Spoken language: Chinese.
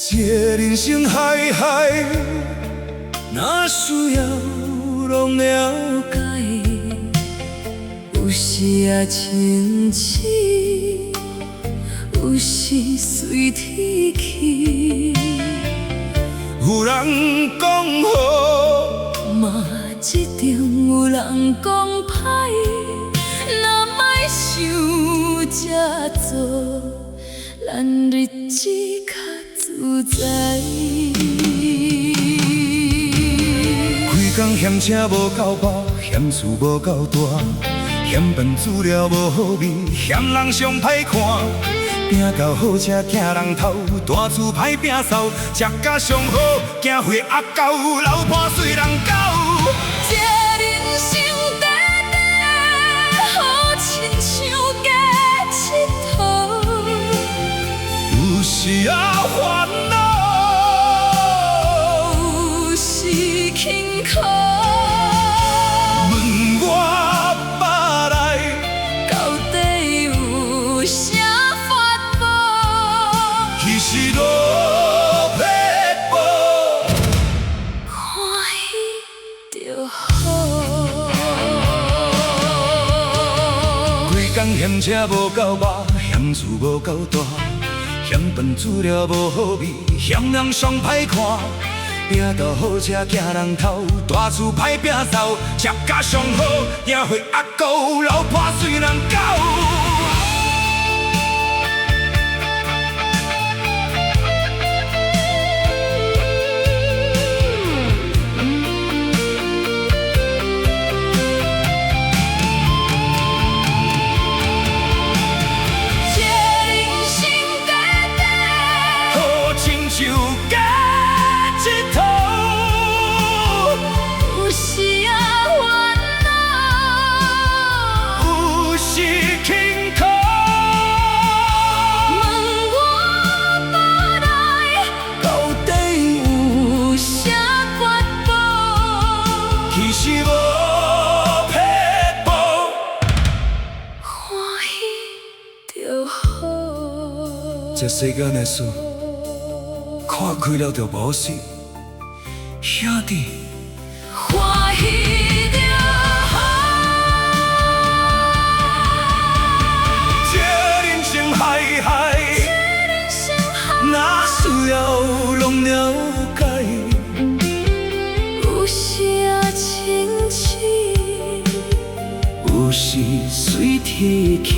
这人生海海，哪需要拢了解？有时也亲像，有时随天气。有人讲好，嘛一定有人讲歹。若莫想这做，咱日子较自在。开工嫌车无够饱，嫌厝无够大，嫌饭煮了无好味，嫌人上歹看。拼到好车惊人偷，大厝歹拼扫，食甲上好，惊岁压狗，老婆随人狗。这人生短短，好亲像假佚佗，有时也烦恼，有时轻苦。问我腹内到底有啥？是落魄无，欢喜就好。规工嫌车无够饱，嫌厝无够大，嫌饭煮了无好味，嫌人上歹看。拼到好车惊人偷，大厝歹摒扫，食甲上好，惊岁压狗，老婆随人狗。就假一套，有时也烦恼，有时轻苦。问我腹内到底有啥法宝？其实无撇步，欢喜就好。这世间的事。看开了就无事，兄弟，欢喜就好。这人生海海，哪需要拢了解？有时也亲像，有时随天气。